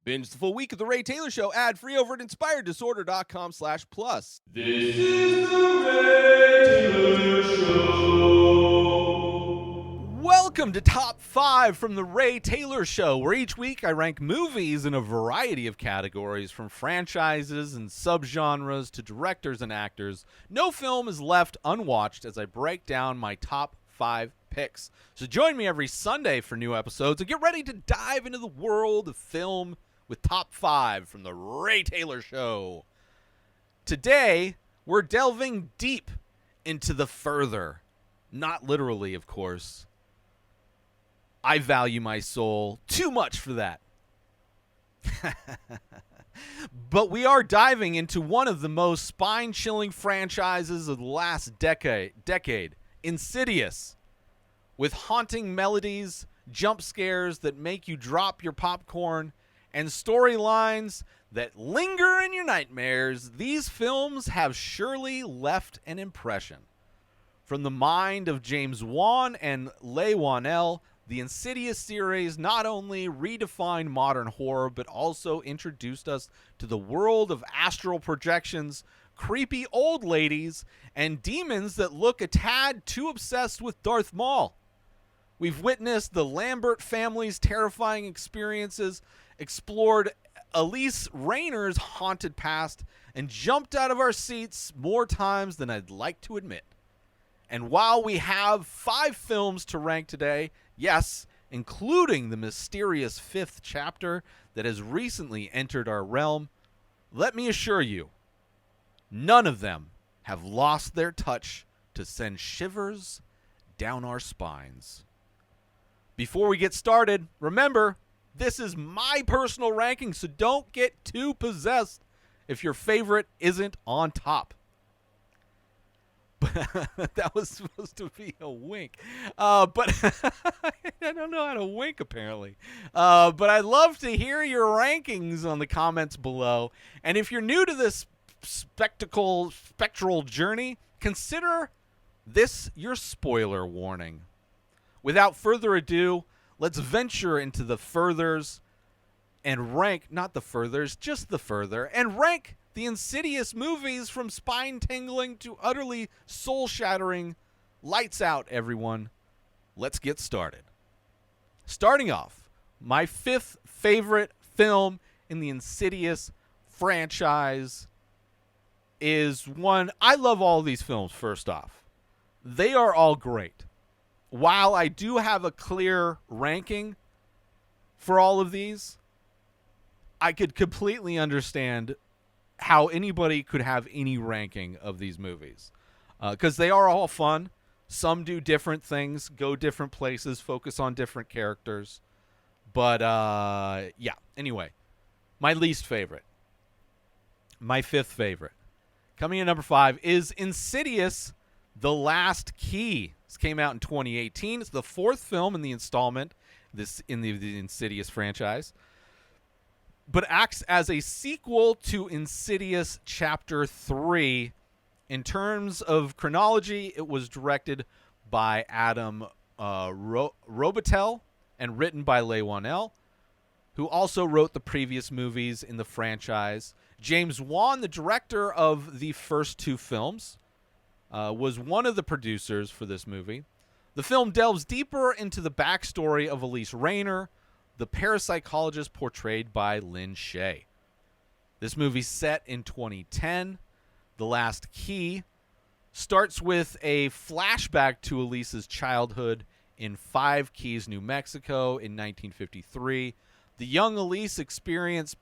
Binge the full week of The Ray Taylor Show ad-free over at inspireddisorder.com/plus. This is The Ray Taylor Show. Welcome to Top 5 from The Ray Taylor Show, where each week I rank movies in a variety of categories, from franchises and subgenres to directors and actors. No film is left unwatched as I break down my top 5 picks. So join me every Sunday for new episodes and get ready to dive into the world of film with Top 5 from The Ray Taylor Show. Today, we're delving deep into the further. Not literally, of course. I value my soul too much for that. But we are diving into one of the most spine-chilling franchises of the last decade, Insidious. With haunting melodies, jump scares that make you drop your popcorn, and storylines that linger in your nightmares, these films have surely left an impression. From the mind of James Wan and Leigh Whannell, the Insidious series not only redefined modern horror, but also introduced us to the world of astral projections, creepy old ladies, and demons that look a tad too obsessed with Darth Maul. We've witnessed the Lambert family's terrifying experiences, explored Elise Raynor's haunted past, and jumped out of our seats more times than I'd like to admit. And while we have 5 films to rank today, yes, including the mysterious 5th chapter that has recently entered our realm, let me assure you, none of them have lost their touch to send shivers down our spines. Before we get started, remember, this is my personal ranking, so don't get too possessed if your favorite isn't on top. That was supposed to be a wink. But I don't know how to wink, apparently. But I'd love to hear your rankings on the comments below. And if you're new to this spectral journey, consider this your spoiler warning. Without further ado, let's venture into the furthers and rank, not the furthers, just the further, and rank the Insidious movies from spine-tingling to utterly soul-shattering. Lights out, everyone. Let's get started. Starting off, my 5th favorite film in the Insidious franchise is one. I love all these films, first off. They are all great. While I do have a clear ranking for all of these, I could completely understand how anybody could have any ranking of these movies. Because they are all fun. Some do different things, go different places, focus on different characters. But, yeah. Anyway, my least favorite. My 5th favorite. Coming in number 5 is Insidious the Last Key. This came out in 2018. It's the 4th film in the installment in the Insidious franchise, but acts as a sequel to Insidious Chapter 3. In terms of chronology, it was directed by Adam Robitel and written by Leigh Whannell, who also wrote the previous movies in the franchise. James Wan, the director of the first 2 films, was one of the producers for this movie. The film delves deeper into the backstory of Elise Raynor, the parapsychologist portrayed by Lynn Shay. This movie, set in 2010, The Last Key, starts with a flashback to Elise's childhood in Five Keys, New Mexico in 1953. The young Elise experiences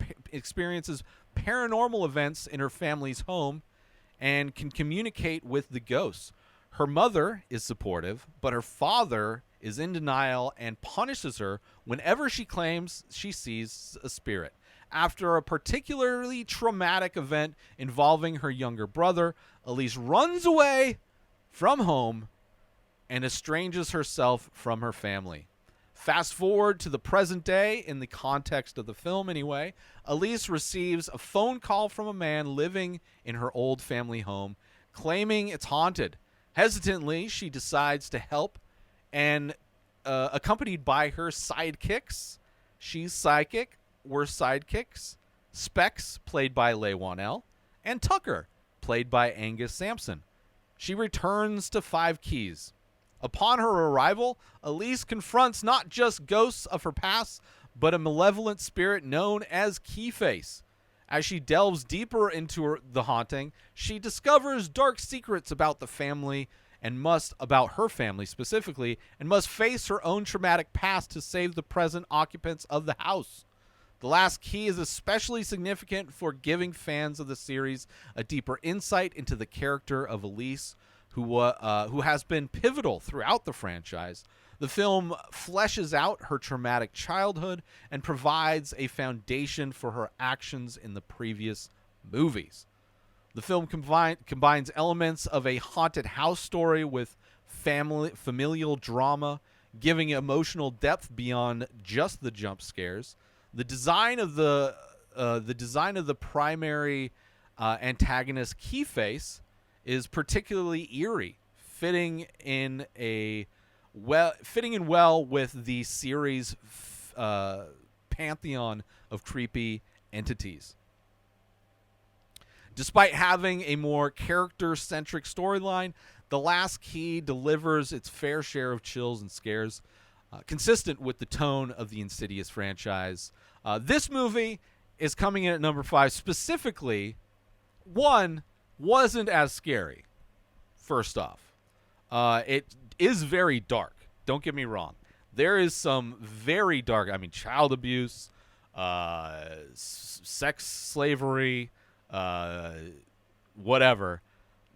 paranormal events in her family's home and can communicate with the ghosts. Her mother is supportive, but her father is in denial and punishes her whenever she claims she sees a spirit. After a particularly traumatic event involving her younger brother, Elise runs away from home and estranges herself from her family. Fast forward to the present day, in the context of the film anyway, Elise receives a phone call from a man living in her old family home, claiming it's haunted. Hesitantly, she decides to help, and accompanied by her sidekicks, she's psychic, were sidekicks, Specs, played by Leigh Whannell, and Tucker, played by Angus Sampson. She returns to Five Keys. Upon her arrival, Elise confronts not just ghosts of her past, but a malevolent spirit known as Keyface. As she delves deeper into the haunting, she discovers dark secrets about the family about her family specifically, and must face her own traumatic past to save the present occupants of the house. The Last Key is especially significant for giving fans of the series a deeper insight into the character of Elise, who has been pivotal throughout the franchise. The film fleshes out her traumatic childhood and provides a foundation for her actions in the previous movies. The film combines elements of a haunted house story with familial drama, giving emotional depth beyond just the jump scares. The design of the primary antagonist, Keyface, is particularly eerie, fitting in well with the series' pantheon of creepy entities. Despite having a more character-centric storyline, The Last Key delivers its fair share of chills and scares, consistent with the tone of the Insidious franchise. This movie is coming in at number 5. Specifically, 1 wasn't as scary, first off. It is very dark. Don't get me wrong. There is some very dark, child abuse, sex slavery, whatever.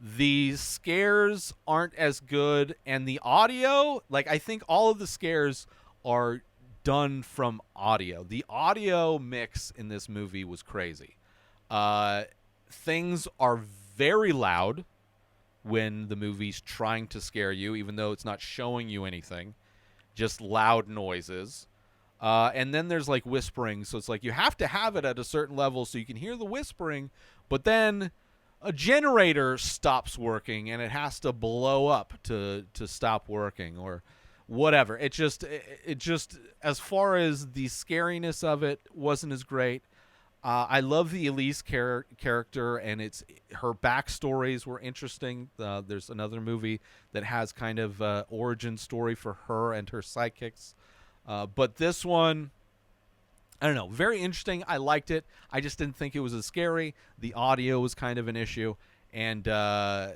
The scares aren't as good, and the audio, I think all of the scares are done from audio. The audio mix in this movie was crazy. Things are very loud when the movie's trying to scare you, even though it's not showing you anything. Just loud noises. And then there's whispering, so it's you have to have it at a certain level so you can hear the whispering, but then a generator stops working and it has to blow up to stop working or whatever. It just as far as the scariness of it wasn't as great. I love the Elise character, and her backstories were interesting. There's another movie that has kind of origin story for her and her sidekicks. But this one, I don't know, very interesting. I liked it. I just didn't think it was as scary. The audio was kind of an issue. And the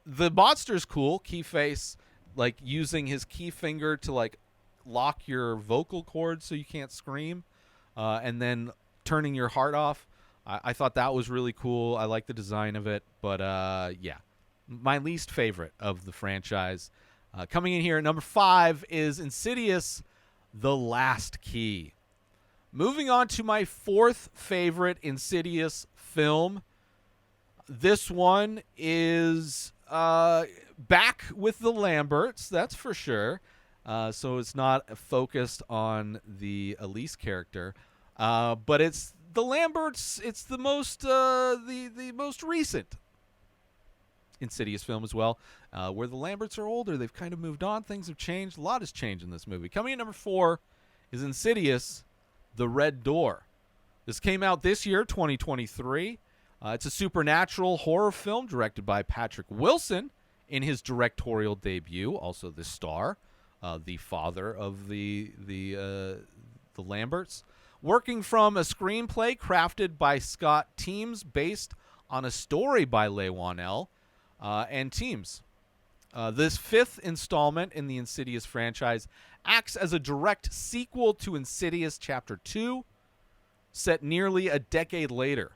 monster's cool. Keyface, using his key finger to, lock your vocal cords so you can't scream. And then turning your heart off. I thought that was really cool. I like the design of it. But, yeah, my least favorite of the franchise. Coming in here at number 5 is Insidious the Last Key. Moving on to my 4th favorite Insidious film. This one is back with the Lamberts, that's for sure. So it's not focused on the Elise character. But it's the Lamberts. It's the most recent Insidious film as well, where the Lamberts are older. They've kind of moved on. Things have changed. A lot has changed in this movie. Coming in number 4 is Insidious the Red Door. This came out this year, 2023. It's a supernatural horror film directed by Patrick Wilson in his directorial debut. Also the star, the father of the Lamberts. Working from a screenplay crafted by Scott Teems based on a story by Leigh Whannell and Teems. This 5th installment in the Insidious franchise acts as a direct sequel to Insidious Chapter 2, set nearly a decade later,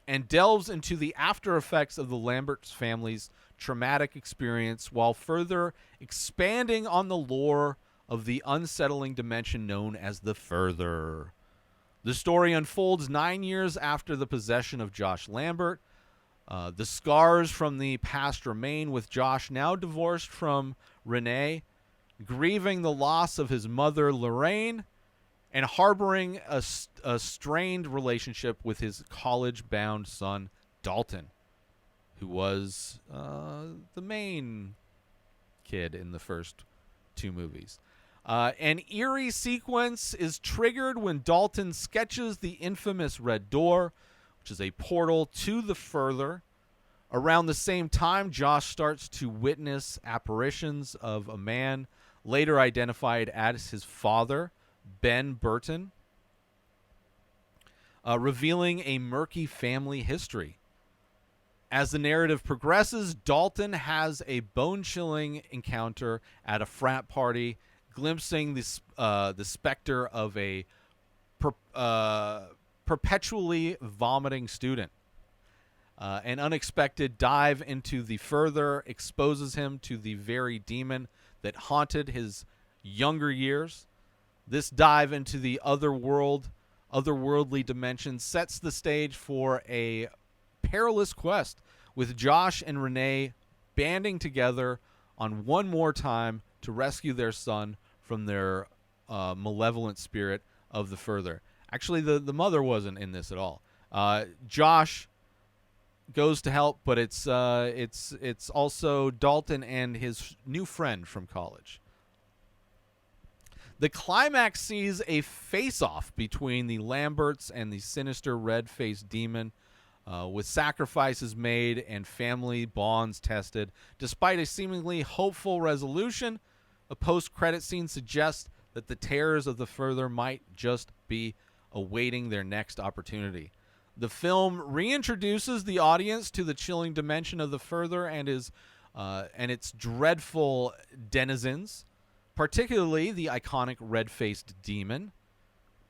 and delves into the after effects of the Lamberts family's traumatic experience while further expanding on the lore of the unsettling dimension known as the Further. The story unfolds 9 years after the possession of Josh Lambert. The scars from the past remain, with Josh now divorced from Renee, grieving the loss of his mother, Lorraine, and harboring a strained relationship with his college-bound son, Dalton, who was the main kid in the first 2 movies. An eerie sequence is triggered when Dalton sketches the infamous Red Door, which is a portal to the further. Around the same time, Josh starts to witness apparitions of a man later identified as his father, Ben Burton, revealing a murky family history. As the narrative progresses, Dalton has a bone-chilling encounter at a frat party, glimpsing the specter of a perpetually vomiting student. An unexpected dive into the further exposes him to the very demon that haunted his younger years. This dive into the otherworldly dimension sets the stage for a perilous quest, with Josh and Renee banding together on one more time to rescue their son from their malevolent spirit of the further. Actually, the mother wasn't in this at all. Josh goes to help, but it's also Dalton and his new friend from college. The climax sees a face-off between the Lamberts and the sinister red-faced demon, with sacrifices made and family bonds tested. Despite a seemingly hopeful resolution, a post-credit scene suggests that the terrors of the further might just be awaiting their next opportunity. The film reintroduces the audience to the chilling dimension of the further and its dreadful denizens, particularly the iconic red-faced demon.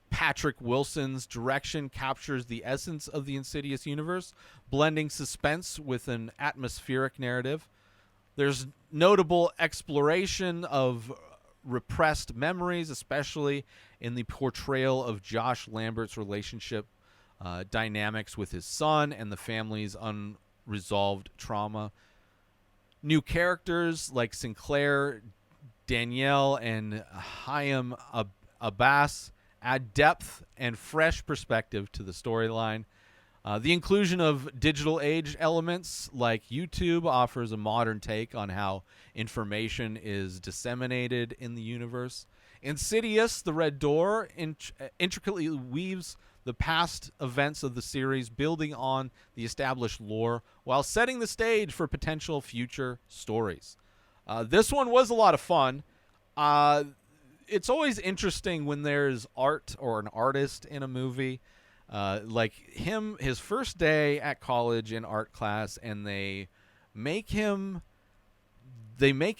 Patrick Wilson's direction captures the essence of the Insidious universe, blending suspense with an atmospheric narrative. There's notable exploration of repressed memories, especially in the portrayal of Josh Lambert's relationship dynamics with his son and the family's unresolved trauma. New characters like Sinclair, Danielle, and Hayam Abbas add depth and fresh perspective to the storyline. The inclusion of digital age elements like YouTube offers a modern take on how information is disseminated in the universe. Insidious the Red Door intricately weaves the past events of the series, building on the established lore while setting the stage for potential future stories. This one was a lot of fun. It's always interesting when there's art or an artist in a movie. Like his first day at college in art class, and they make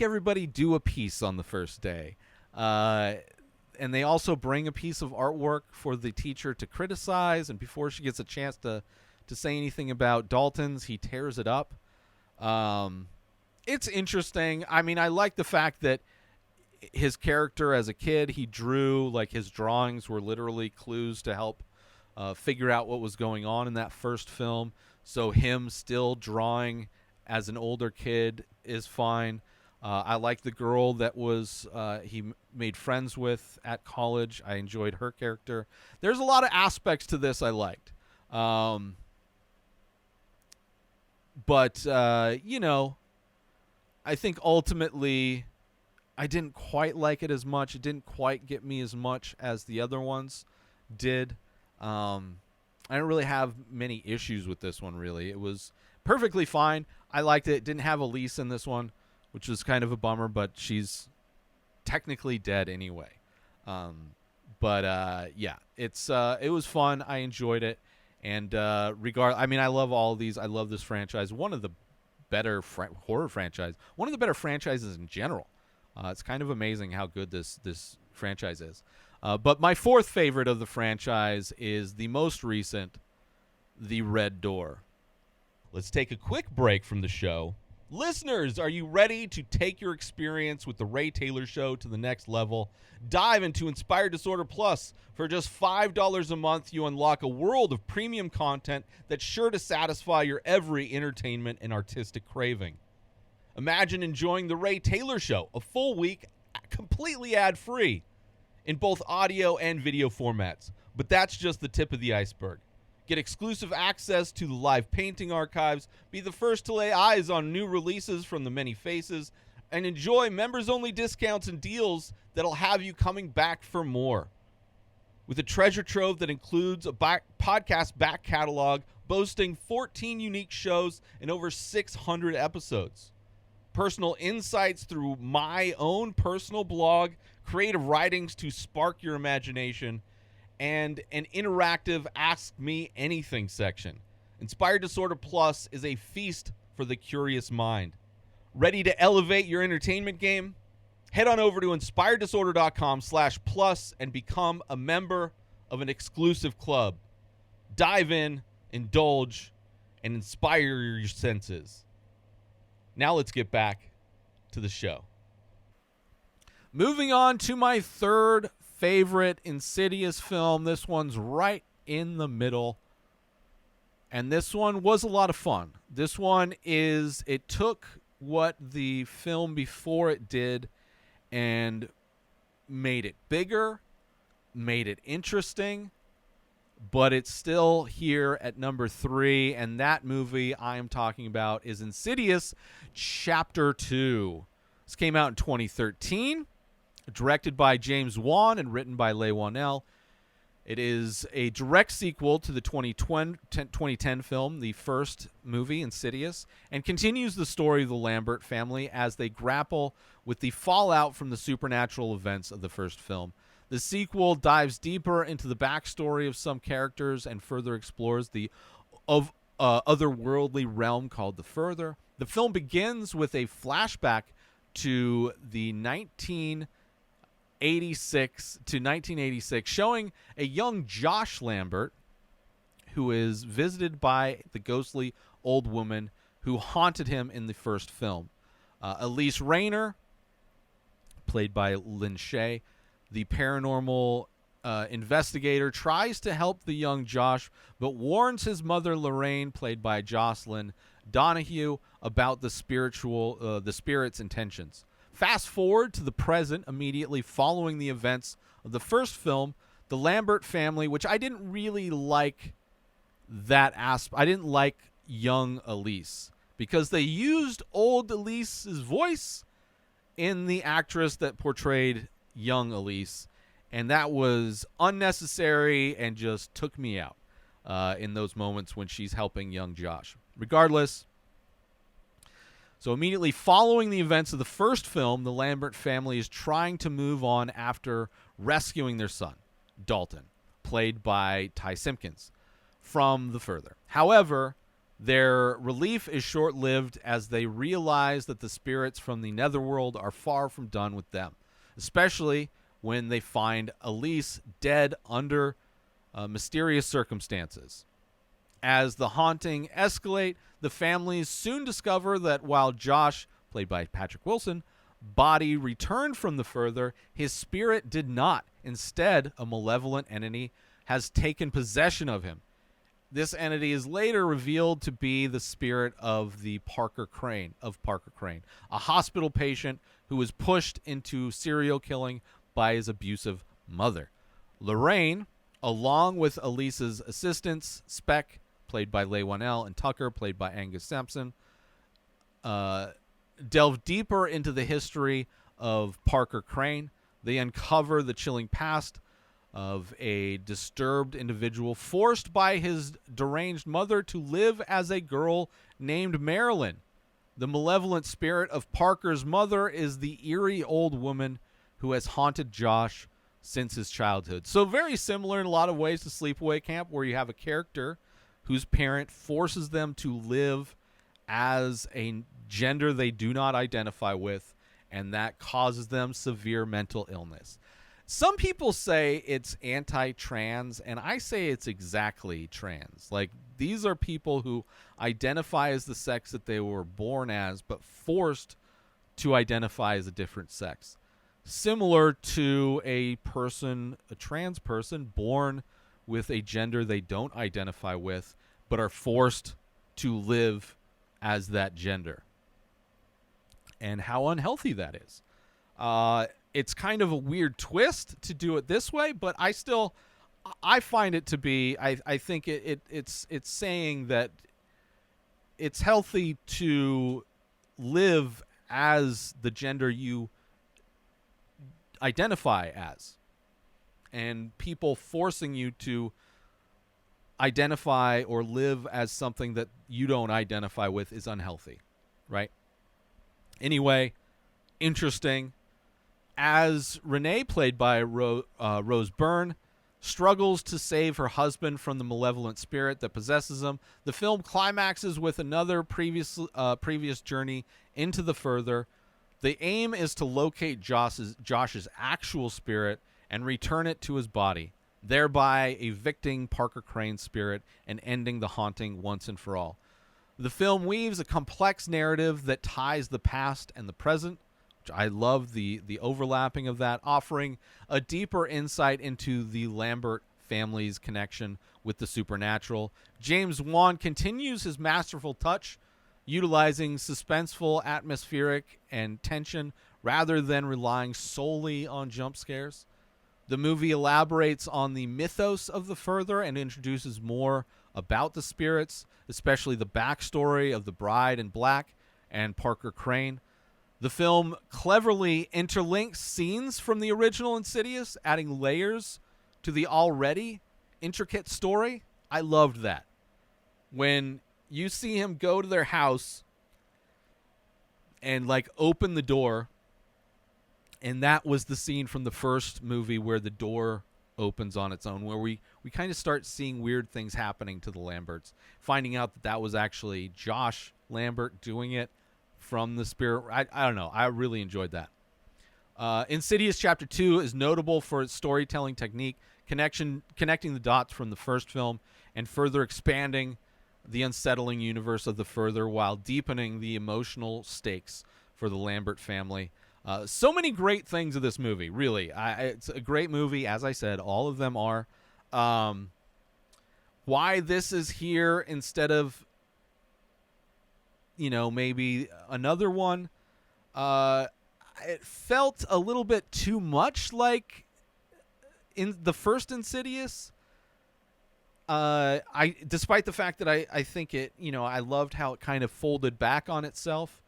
everybody do a piece on the first day. And they also bring a piece of artwork for the teacher to criticize, and before she gets a chance to say anything about Dalton's, he tears it up. It's interesting. I mean, I like the fact that his character as a kid, he drew, like, his drawings were literally clues to help figure out what was going on in that first film. So him still drawing as an older kid is fine. I like the girl that was he made friends with at college. I enjoyed her character. There's a lot of aspects to this I liked. But you know, I think ultimately I didn't quite like it as much. It didn't quite get me as much as the other ones did. I don't really have many issues with this one, really. It was perfectly fine. I liked it. Didn't have Elise in this one, which was kind of a bummer, but she's technically dead anyway. But yeah, it was fun. I enjoyed it. And I mean, I love all of these. I love this franchise. One of the better horror franchise. One of the better franchises in general. It's kind of amazing how good this franchise is. But my fourth favorite of the franchise is the most recent, The Red Door. Let's take a quick break from the show. Listeners, are you ready to take your experience with The Ray Taylor Show to the next level? Dive into Inspired Disorder Plus. For just $5 a month, you unlock a world of premium content that's sure to satisfy your every entertainment and artistic craving. Imagine enjoying The Ray Taylor Show, a full week, completely ad-free, in both audio and video formats. But that's just the tip of the iceberg. Get exclusive access to the live painting archives, be the first to lay eyes on new releases from the many faces, and enjoy members-only discounts and deals that'll have you coming back for more. With a treasure trove that includes a podcast back catalog boasting 14 unique shows and over 600 episodes. Personal insights through my own personal blog, creative writings to spark your imagination, and an interactive Ask Me Anything section. Inspired Disorder Plus is a feast for the curious mind. Ready to elevate your entertainment game? Head on over to inspireddisorder.com/plus and become a member of an exclusive club. Dive in, indulge, and inspire your senses. Now let's get back to the show. Moving on to my third favorite Insidious film. This one's right in the middle. And this one was a lot of fun. This one it took what the film before it did and made it bigger, made it interesting, but it's still here at number 3, and that movie I am talking about is Insidious Chapter 2. This came out in 2013, directed by James Wan and written by Leigh Whannell. It is a direct sequel to the 2010 film, the first movie, Insidious, and continues the story of the Lambert family as they grapple with the fallout from the supernatural events of the first film. The sequel dives deeper into the backstory of some characters and further explores the otherworldly realm called the Further. The film begins with a flashback to the 1986, showing a young Josh Lambert who is visited by the ghostly old woman who haunted him in the first film. Elise Rayner, played by Lynn Shay, the paranormal investigator, tries to help the young Josh, but warns his mother Lorraine, played by Jocelyn Donahue, about the spirit's intentions. Fast forward to the present, immediately following the events of the first film, the Lambert family, which I didn't really like that aspect. I didn't like young Elise because they used old Elise's voice in the actress that portrayed young Elise, and that was unnecessary and just took me out in those moments when she's helping young Josh. Regardless, so immediately following the events of the first film, the Lambert family is trying to move on after rescuing their son, Dalton, played by Ty Simpkins, from the Further. However, their relief is short-lived as they realize that the spirits from the netherworld are far from done with them, especially when they find Elise dead under mysterious circumstances. As the haunting escalate, the families soon discover that while Josh, played by Patrick Wilson, body returned from the Further, his spirit did not. Instead, a malevolent entity has taken possession of him. This entity is later revealed to be the spirit of Parker Crane, a hospital patient who was pushed into serial killing by his abusive mother. Lorraine, along with Elise's assistants, Speck, played by Leigh Whannell, and Tucker, played by Angus Sampson, delve deeper into the history of Parker Crane. They uncover the chilling past of a disturbed individual forced by his deranged mother to live as a girl named Marilyn. The malevolent spirit of Parker's mother is the eerie old woman who has haunted Josh since his childhood. So very similar in a lot of ways to Sleepaway Camp, where you have a character whose parent forces them to live as a gender they do not identify with, and that causes them severe mental illness. Some people say it's anti-trans, and I say it's exactly trans. Like, these are people who identify as the sex that they were born as, but forced to identify as a different sex. Similar to a trans person born with a gender they don't identify with, but are forced to live as that gender. And how unhealthy that is. It's kind of a weird twist to do it this way, but I find it to be, I think it's saying that it's healthy to live as the gender you identify as. And people forcing you to identify or live as something that you don't identify with is unhealthy, right? Anyway, interesting. As Renee, played by Rose Byrne, struggles to save her husband from the malevolent spirit that possesses him, the film climaxes with another previous journey into the further. The aim is to locate Josh's actual spirit and return it to his body, thereby evicting Parker Crane's spirit and ending the haunting once and for all. The film weaves a complex narrative that ties the past and the present, which I love the overlapping of that, offering a deeper insight into the Lambert family's connection with the supernatural. James Wan continues his masterful touch, utilizing suspenseful, atmospheric, and tension rather than relying solely on jump scares. The movie elaborates on the mythos of the further and introduces more about the spirits, especially the backstory of the bride in black and Parker Crane. The film cleverly interlinks scenes from the original Insidious, adding layers to the already intricate story. I loved that. When you see him go to their house and like open the door, and that was the scene from the first movie where the door opens on its own, where we kind of start seeing weird things happening to the Lamberts, finding out that that was actually Josh Lambert doing it from the spirit. I don't know. I really enjoyed that. Insidious Chapter 2 is notable for its storytelling technique, connecting the dots from the first film and further expanding the unsettling universe of the further while deepening the emotional stakes for the Lambert family. So many great things of this movie, really. It's a great movie, as I said. All of them are. Why this is here instead of, maybe another one. It felt a little bit too much like in the first Insidious. Despite the fact that I think it, I loved how it kind of folded back on itself.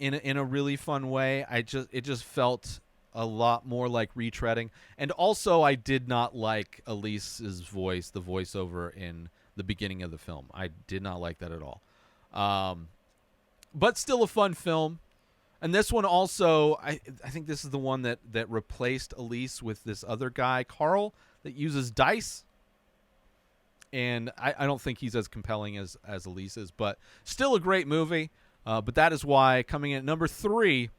In a really fun way. It just felt a lot more like retreading. And also I did not like Elise's voice, the voiceover in the beginning of the film. I did not like that at all. But still a fun film. And this one also, I think this is the one that replaced Elise with this other guy, Carl, that uses dice. And I don't think he's as compelling as Elise is, but still a great movie. But that is why coming in at number 3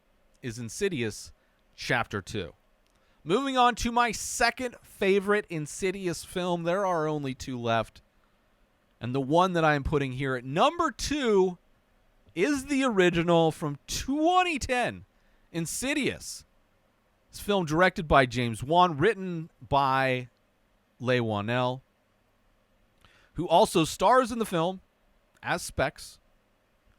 is Insidious Chapter 2. Moving on to my second favorite Insidious film. There are only 2 left. And the one that I am putting here at number 2 is the original from 2010, Insidious. This film directed by James Wan, written by Leigh Whannell, who also stars in the film as Specs.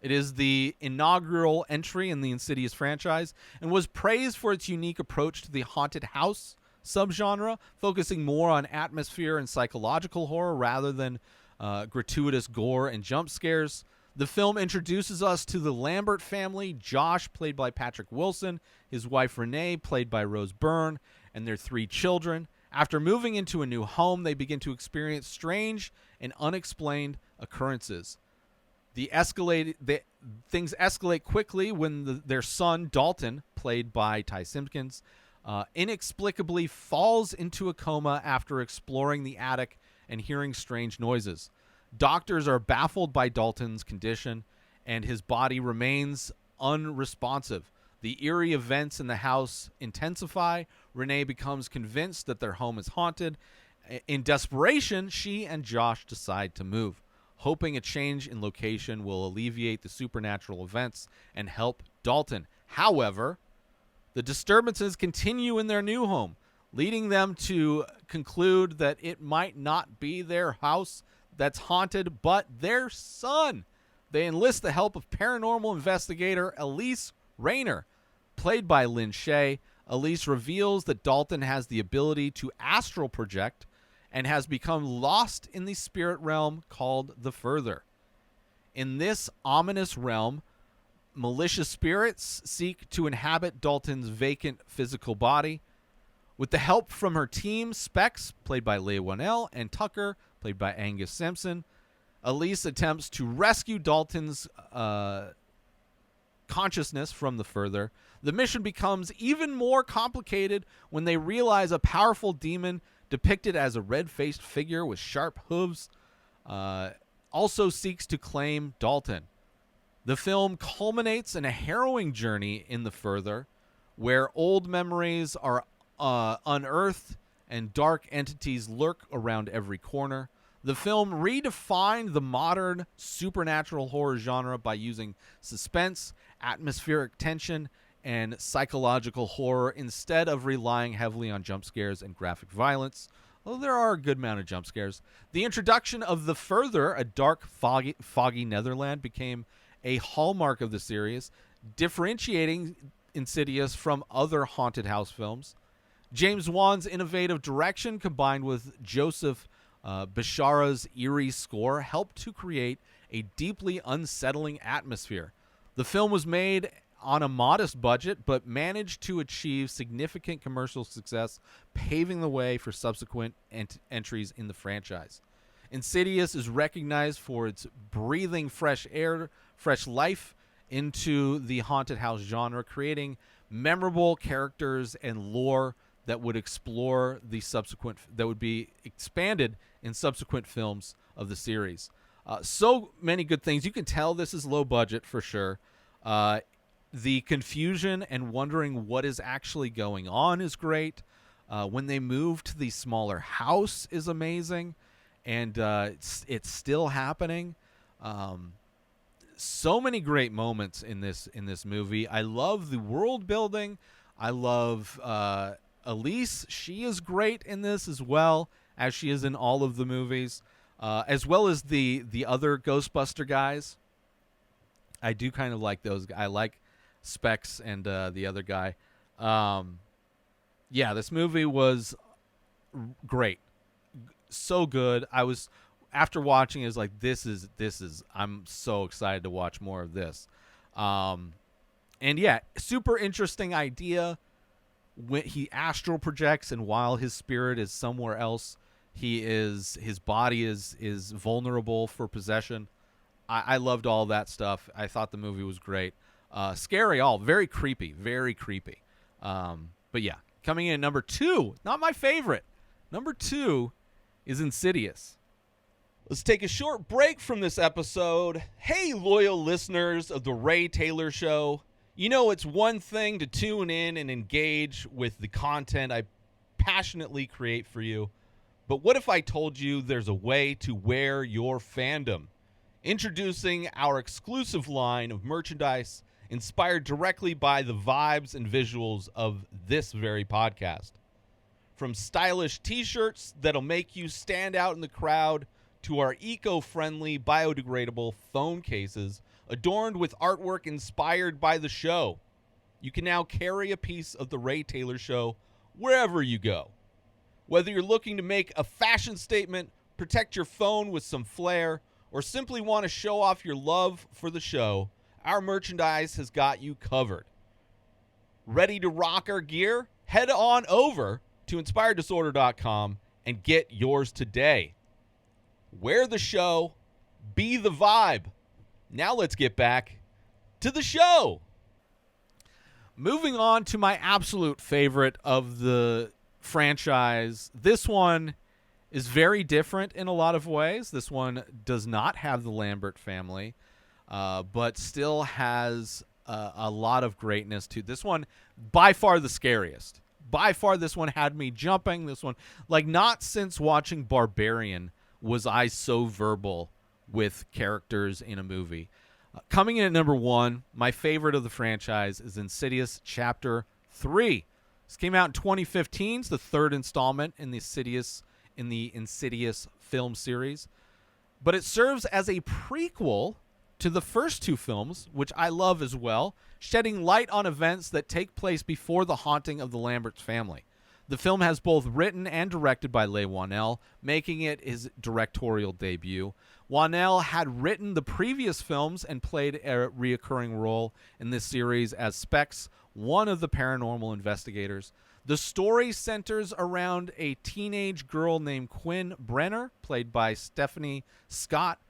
It is the inaugural entry in the Insidious franchise and was praised for its unique approach to the haunted house subgenre, focusing more on atmosphere and psychological horror rather than gratuitous gore and jump scares. The film introduces us to the Lambert family, Josh, played by Patrick Wilson, his wife Renee, played by Rose Byrne, and their 3 children. After moving into a new home, they begin to experience strange and unexplained occurrences. Things escalate quickly when their son, Dalton, played by Ty Simpkins, inexplicably falls into a coma after exploring the attic and hearing strange noises. Doctors are baffled by Dalton's condition, and his body remains unresponsive. The eerie events in the house intensify. Renee becomes convinced that their home is haunted. In desperation, she and Josh decide to move, hoping a change in location will alleviate the supernatural events and help Dalton. However, the disturbances continue in their new home, leading them to conclude that it might not be their house that's haunted, but their son. They enlist the help of paranormal investigator Elise Rayner, played by Lynn Shay. Elise reveals that Dalton has the ability to astral project and has become lost in the spirit realm called the Further. In this ominous realm, malicious spirits seek to inhabit Dalton's vacant physical body. With the help from her team, Specs, played by Leigh Whannell, and Tucker, played by Angus Simpson, Elise attempts to rescue Dalton's consciousness from the Further. The mission becomes even more complicated when they realize a powerful demon depicted as a red-faced figure with sharp hooves also seeks to claim Dalton. The film culminates in a harrowing journey in the Further, where old memories are unearthed and dark entities lurk around every corner. The film redefined the modern supernatural horror genre by using suspense, atmospheric tension, and psychological horror instead of relying heavily on jump scares and graphic violence. Although there are a good amount of jump scares. The introduction of The Further, a dark, foggy Netherland, became a hallmark of the series, differentiating Insidious from other haunted house films. James Wan's innovative direction combined with Joseph Bishara's eerie score helped to create a deeply unsettling atmosphere. The film was made on a modest budget, but managed to achieve significant commercial success, paving the way for subsequent entries in the franchise. Insidious is recognized for its breathing fresh air, fresh life into the haunted house genre, creating memorable characters and lore that would that would be expanded in subsequent films of the series. So many good things. You can tell this is low budget for sure. The confusion and wondering what is actually going on is great. When they move to the smaller house is amazing, and it's still happening. So many great moments in this movie. I love the world building. I love Elise. She is great in this as well as she is in all of the movies, as well as the other Ghostbuster guys. I do kind of like those. I like Specs and the other guy. Yeah, this movie was great, so good. I was after watching it, was like, this is. I'm so excited to watch more of this. And yeah, super interesting idea. When he astral projects, and while his spirit is somewhere else, his body is vulnerable for possession. I loved all that stuff. I thought the movie was great. Scary, very creepy, very creepy. But yeah, coming in at number 2, not my favorite. Number 2 is Insidious. Let's take a short break from this episode. Hey, loyal listeners of The Ray Taylor Show. You know, it's one thing to tune in and engage with the content I passionately create for you. But what if I told you there's a way to wear your fandom? Introducing our exclusive line of merchandise inspired directly by the vibes and visuals of this very podcast. From stylish t-shirts that'll make you stand out in the crowd to our eco-friendly, biodegradable phone cases adorned with artwork inspired by the show. You can now carry a piece of The Ray Taylor Show wherever you go. Whether you're looking to make a fashion statement, protect your phone with some flair, or simply want to show off your love for the show, our merchandise has got you covered. Ready to rock our gear? Head on over to inspireddisorder.com and get yours today. Wear the show, be the vibe. Now let's get back to the show. Moving on to my absolute favorite of the franchise. This one is very different in a lot of ways. This one does not have the Lambert family, but still has a lot of greatness to this one. By far the scariest. By far this one had me jumping. This one, like, not since watching Barbarian was I so verbal with characters in a movie. Coming in at number 1, my favorite of the franchise is Insidious Chapter 3. This came out in 2015. It's the third installment in the Insidious film series. But it serves as a prequel to the first 2 films, which I love as well, shedding light on events that take place before the haunting of the Lambert's family. The film has both written and directed by Leigh Whannell, making it his directorial debut. Whannell had written the previous films and played a reoccurring role in this series as Specs, one of the paranormal investigators. The story centers around a teenage girl named Quinn Brenner, played by Stephanie Scott.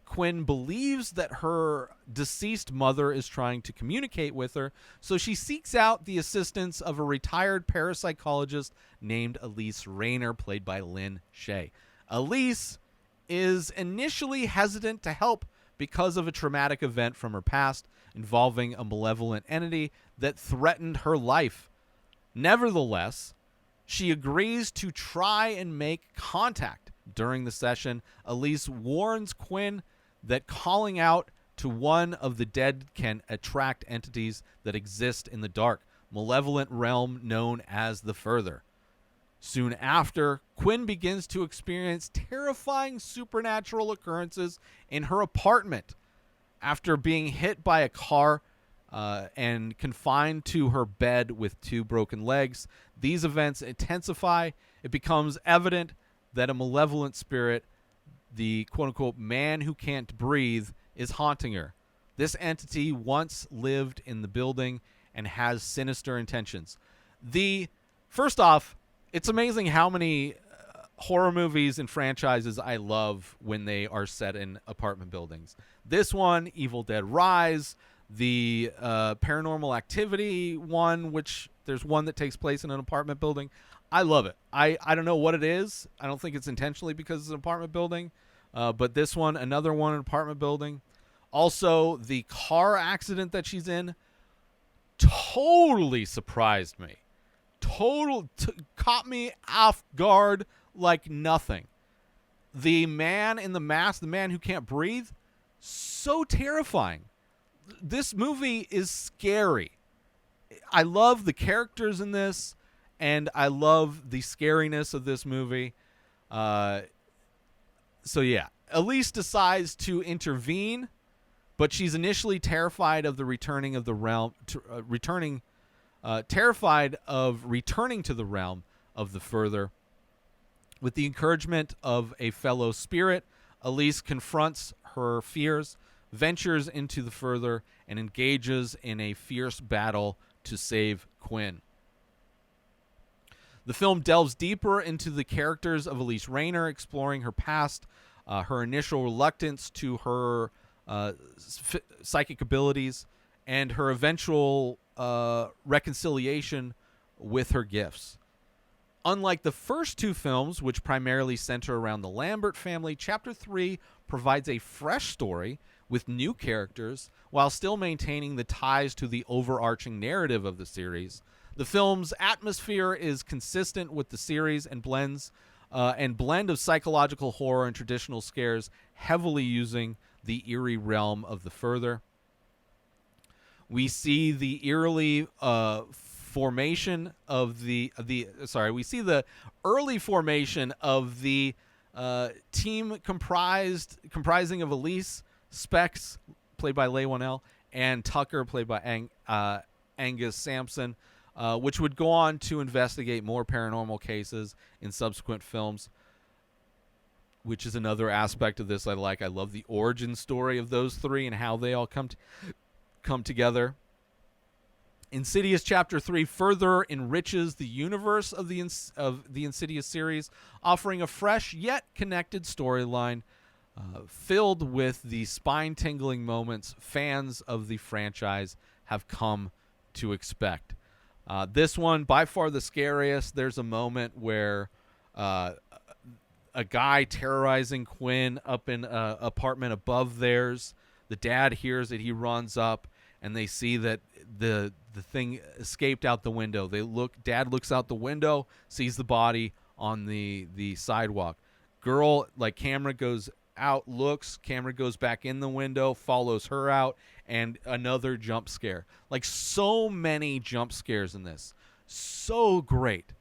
Quinn believes that her deceased mother is trying to communicate with her, so she seeks out the assistance of a retired parapsychologist named Elise Rayner, played by Lynn Shay. Elise is initially hesitant to help because of a traumatic event from her past involving a malevolent entity that threatened her life. Nevertheless, she agrees to try and make contact. During the session, Elise warns Quinn that calling out to one of the dead can attract entities that exist in the dark, malevolent realm known as the Further. Soon after, Quinn begins to experience terrifying supernatural occurrences in her apartment. After being hit by a car and confined to her bed with 2 broken legs, these events intensify. It becomes evident that a malevolent spirit, the quote-unquote man who can't breathe, is haunting her. This entity once lived in the building and has sinister intentions. First off, it's amazing how many horror movies and franchises I love when they are set in apartment buildings. This one, Evil Dead Rise, the Paranormal Activity one, which there's one that takes place in an apartment building. I love it. I don't know what it is. I don't think it's intentionally because it's an apartment building. But this one, another one, an apartment building. Also, the car accident that she's in totally surprised me. Caught me off guard like nothing. The man in the mask, the man who can't breathe, so terrifying. This movie is scary. I love the characters in this, and I love the scariness of this movie. So yeah, Elise decides to intervene, but she's initially terrified of the returning of the realm, terrified of returning to the realm of the Further. With the encouragement of a fellow spirit, Elise confronts her fears, ventures into the Further, and engages in a fierce battle to save Quinn. The film delves deeper into the characters of Elise Rayner, exploring her past, her initial reluctance to her psychic abilities, and her eventual reconciliation with her gifts. Unlike the first 2 films, which primarily center around the Lambert family, Chapter 3 provides a fresh story with new characters while still maintaining the ties to the overarching narrative of the series. The film's atmosphere is consistent with the series and blend of psychological horror and traditional scares, heavily using the eerie realm of the Further. We see the eerily formation of we see the early formation of the team comprising of Elise, Specs, played by Leigh Whannell, and Tucker, played by Angus Sampson, which would go on to investigate more paranormal cases in subsequent films, which is another aspect of this I like. I love the origin story of those 3 and how they all come together. Insidious Chapter 3 further enriches the universe of the Insidious series, offering a fresh yet connected storyline filled with the spine-tingling moments fans of the franchise have come to expect. This one, by far the scariest. There's a moment where a guy terrorizing Quinn up in an apartment above theirs. The dad hears it. He runs up, and they see that the thing escaped out the window. Dad looks out the window, sees the body on the sidewalk. Girl, camera goes out, looks, camera goes back in the window, follows her out, and another jump scare. So many jump scares in this. So great.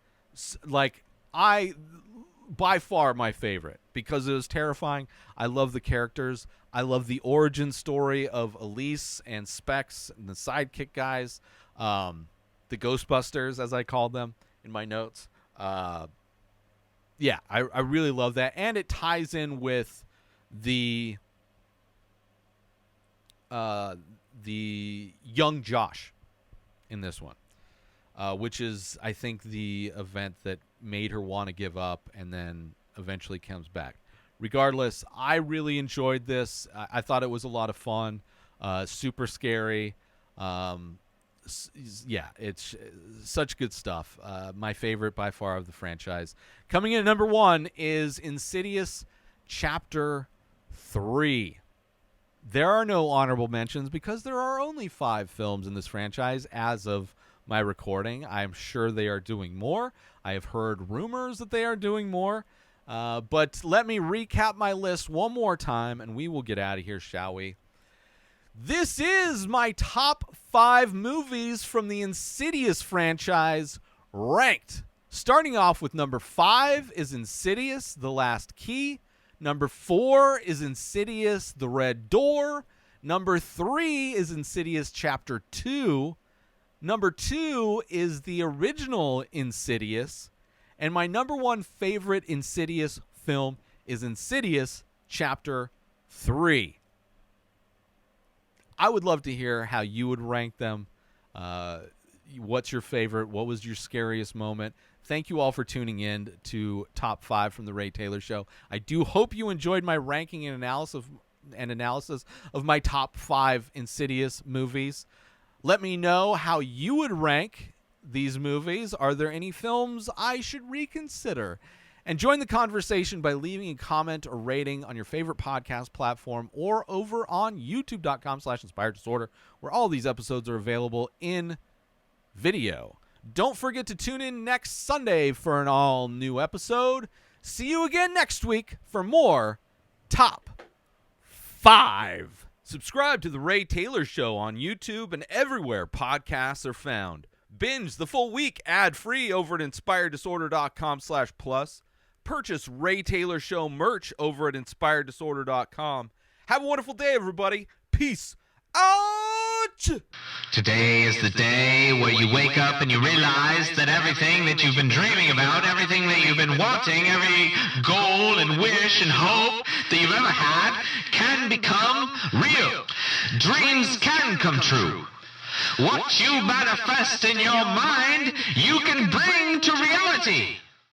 By far my favorite because it was terrifying. I love the characters. I love the origin story of Elise and Specs and the sidekick guys, the Ghostbusters, as I called them in my notes. Yeah, I really love that, and it ties in with the young Josh in this one, which is, I think, the event that made her want to give up and then eventually comes back. Regardless, I really enjoyed this. I thought it was a lot of fun, super scary. Yeah, it's such good stuff. My favorite by far of the franchise. Coming in at number 1 is Insidious Chapter 3. There are no honorable mentions because there are only 5 films in this franchise as of my recording. I'm sure they are doing more. I have heard rumors that they are doing more. But let me recap my list one more time, and we will get out of here, shall we? This is my top 5 movies from the Insidious franchise ranked. Starting off with number 5 is Insidious the Last Key. Number 4 is Insidious the Red Door. Number 3 is Insidious Chapter 2. Number 2 is the original Insidious. And my number 1 favorite Insidious film is Insidious Chapter 3. I would love to hear how you would rank them. What's your favorite? What was your scariest moment? Thank you all for tuning in to Top 5 from The Ray Taylor Show. I do hope you enjoyed my ranking and analysis of my top 5 Insidious movies. Let me know how you would rank these movies. Are there any films I should reconsider? And join the conversation by leaving a comment or rating on your favorite podcast platform or over on youtube.com/inspireddisorder, where all these episodes are available in video. Don't forget to tune in next Sunday for an all-new episode. See you again next week for more Top 5. Subscribe to The Ray Taylor Show on YouTube and everywhere podcasts are found. Binge the full week ad-free over at inspireddisorder.com/plus. Purchase Ray Taylor Show merch over at inspireddisorder.com. Have a wonderful day, everybody. Peace out! Today is the day where you wake up and you realize that everything that you've been dreaming about, everything that you've been wanting, every goal and wish and hope that you've ever had can become real. Dreams can come true. What you manifest in your mind, you can bring to reality.